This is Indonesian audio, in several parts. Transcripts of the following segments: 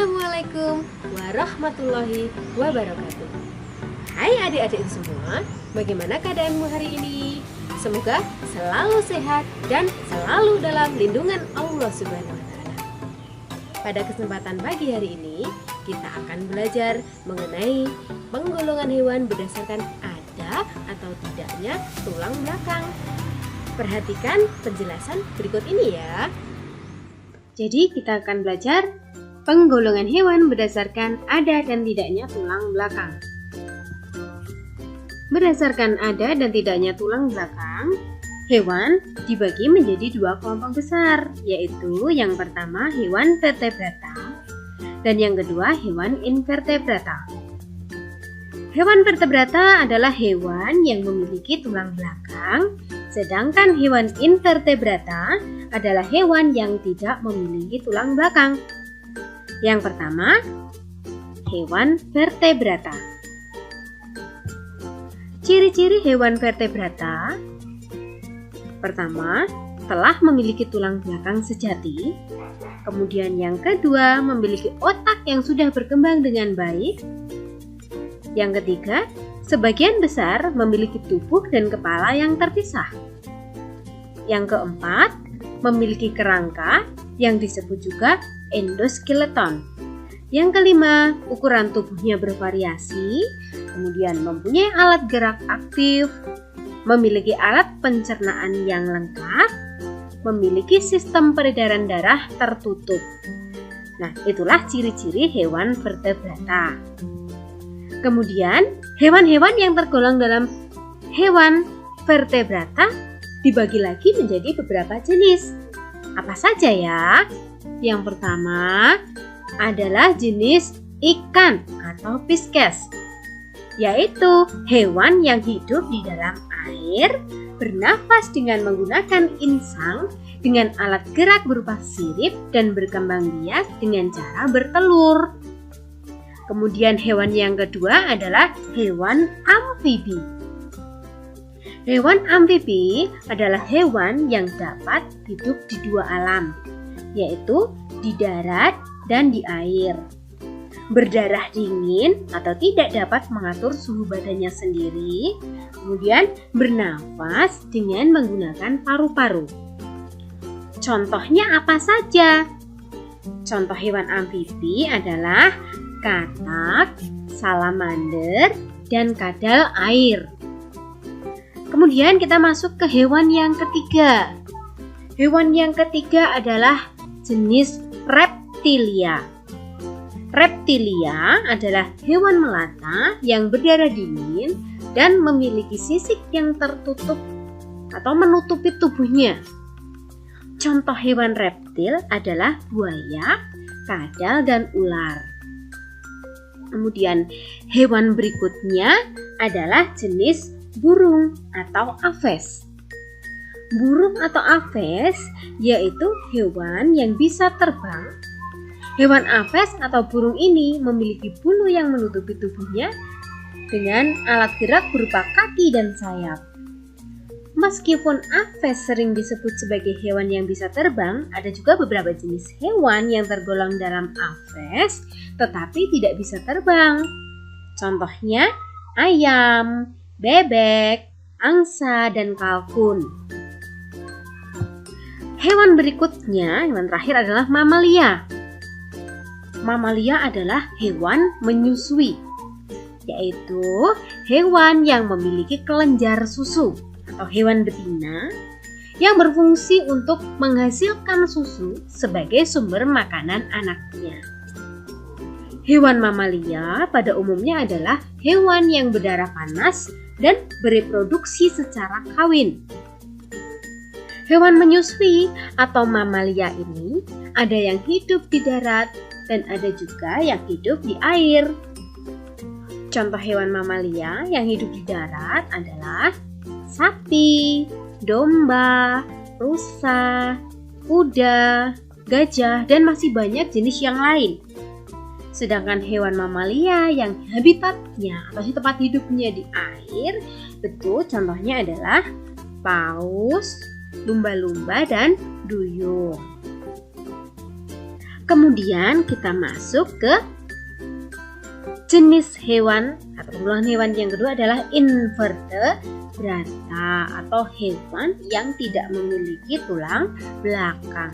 Assalamualaikum warahmatullahi wabarakatuh. Hai adik-adik semua, bagaimana keadaanmu hari ini? Semoga selalu sehat dan selalu dalam lindungan Allah Subhanahu wa Ta'ala. Pada kesempatan pagi hari ini, kita akan belajar mengenai penggolongan hewan berdasarkan ada atau tidaknya tulang belakang. Perhatikan penjelasan berikut ini ya. Jadi kita akan belajar penggolongan hewan berdasarkan ada dan tidaknya tulang belakang. Berdasarkan ada dan tidaknya tulang belakang, hewan dibagi menjadi dua kelompok besar, yaitu yang pertama hewan vertebrata dan yang kedua hewan invertebrata. Hewan vertebrata adalah hewan yang memiliki tulang belakang, sedangkan hewan invertebrata adalah hewan yang tidak memiliki tulang belakang. Yang pertama, hewan vertebrata. Ciri-ciri hewan vertebrata: pertama, telah memiliki tulang belakang sejati. Kemudian yang kedua, memiliki otak yang sudah berkembang dengan baik. Yang ketiga, sebagian besar memiliki tubuh dan kepala yang terpisah. Yang keempat, memiliki kerangka yang disebut juga endoskeleton. Yang kelima, ukuran tubuhnya bervariasi, kemudian mempunyai alat gerak aktif, memiliki alat pencernaan yang lengkap, memiliki sistem peredaran darah tertutup. Nah, itulah ciri-ciri hewan vertebrata. Kemudian, hewan-hewan yang tergolong dalam hewan vertebrata dibagi lagi menjadi beberapa jenis. Apa saja ya? Yang pertama adalah jenis ikan atau Pisces, yaitu hewan yang hidup di dalam air, bernafas dengan menggunakan insang dengan alat gerak berupa sirip dan berkembang biak dengan cara bertelur. Kemudian hewan yang kedua adalah hewan amfibi. Hewan amfibi adalah hewan yang dapat hidup di dua alam, yaitu di darat dan di air. Berdarah dingin atau tidak dapat mengatur suhu badannya sendiri, kemudian bernafas dengan menggunakan paru-paru. Contohnya apa saja? Contoh hewan amfibi adalah katak, salamander, dan kadal air. Kemudian kita masuk ke hewan yang ketiga. Hewan yang ketiga adalah jenis reptilia. Reptilia adalah hewan melata yang berdarah dingin dan memiliki sisik yang tertutup atau menutupi tubuhnya. Contoh hewan reptil adalah buaya, kadal, dan ular. Kemudian hewan berikutnya adalah jenis burung atau aves. Burung atau aves yaitu hewan yang bisa terbang. Hewan aves atau burung ini memiliki bulu yang menutupi tubuhnya dengan alat gerak berupa kaki dan sayap. Meskipun aves sering disebut sebagai hewan yang bisa terbang, ada juga beberapa jenis hewan yang tergolong dalam aves tetapi tidak bisa terbang. Contohnya ayam, bebek, angsa, dan kalkun. Hewan berikutnya, hewan terakhir adalah mamalia. Mamalia adalah hewan menyusui, yaitu hewan yang memiliki kelenjar susu atau hewan betina yang berfungsi untuk menghasilkan susu sebagai sumber makanan anaknya. Hewan mamalia pada umumnya adalah hewan yang berdarah panas dan bereproduksi secara kawin. Hewan menyusui atau mamalia ini ada yang hidup di darat dan ada juga yang hidup di air. Contoh hewan mamalia yang hidup di darat adalah sapi, domba, rusa, kuda, gajah, dan masih banyak jenis yang lain. Sedangkan hewan mamalia yang habitatnya atau tempat hidupnya di air, betul contohnya adalah paus, lumba-lumba, dan duyung. Kemudian kita masuk ke jenis hewan atau golongan hewan yang kedua adalah invertebrata atau hewan yang tidak memiliki tulang belakang.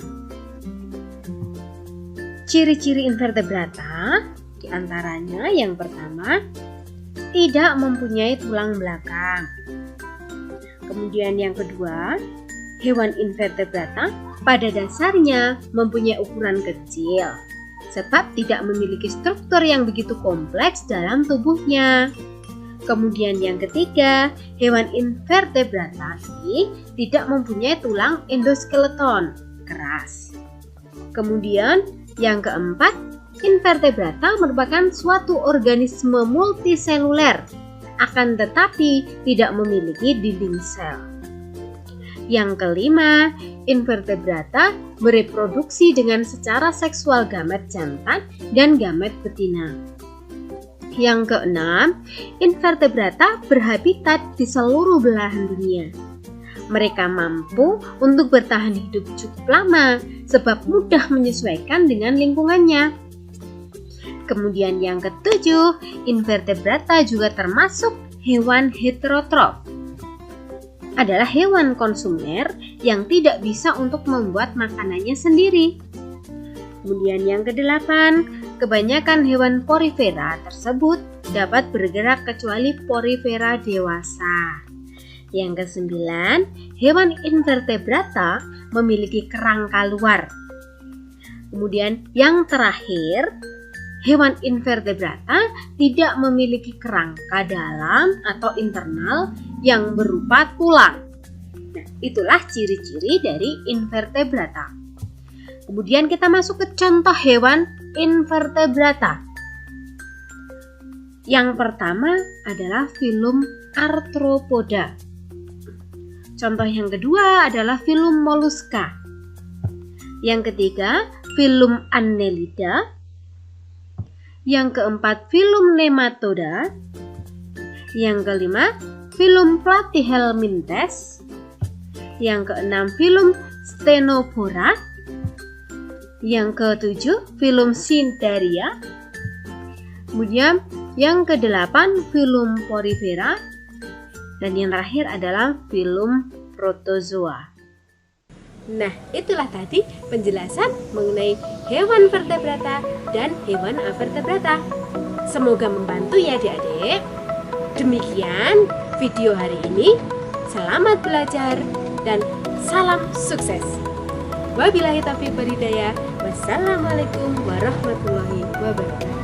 Ciri-ciri invertebrata diantaranya yang pertama, tidak mempunyai tulang belakang. Kemudian yang kedua, hewan invertebrata pada dasarnya mempunyai ukuran kecil sebab tidak memiliki struktur yang begitu kompleks dalam tubuhnya. Kemudian yang ketiga, hewan invertebrata ini tidak mempunyai tulang endoskeleton keras. Kemudian yang keempat, invertebrata merupakan suatu organisme multiseluler, akan tetapi tidak memiliki dinding sel. Yang kelima, invertebrata bereproduksi dengan secara seksual gamet jantan dan gamet betina. Yang keenam, invertebrata berhabitat di seluruh belahan dunia. Mereka mampu untuk bertahan hidup cukup lama sebab mudah menyesuaikan dengan lingkungannya. Kemudian yang ketujuh, invertebrata juga termasuk hewan heterotrof. Adalah hewan konsumer yang tidak bisa untuk membuat makanannya sendiri. Kemudian yang kedelapan, kebanyakan hewan porifera tersebut dapat bergerak kecuali porifera dewasa. Yang kesembilan, hewan invertebrata memiliki kerangka luar. Kemudian yang terakhir, hewan invertebrata tidak memiliki kerangka dalam atau internal yang berupa tulang. Nah, itulah ciri-ciri dari invertebrata. Kemudian kita masuk ke contoh hewan invertebrata. Yang pertama adalah filum Arthropoda. Contoh yang kedua adalah filum Mollusca. Yang ketiga, filum Annelida. Yang keempat, filum Nematoda. Yang kelima, filum Platyhelminthes. Yang keenam, filum Stenophora. Yang ketujuh, filum Cnidaria. Kemudian yang kedelapan, filum Porifera. Dan yang terakhir adalah filum Protozoa. Nah, itulah tadi penjelasan mengenai hewan vertebrata dan hewan avertebrata. Semoga membantu ya adik-adik. Demikian video hari ini. Selamat belajar dan salam sukses. Wabillahi taufiq wal hidayah. Wassalamualaikum warahmatullahi wabarakatuh.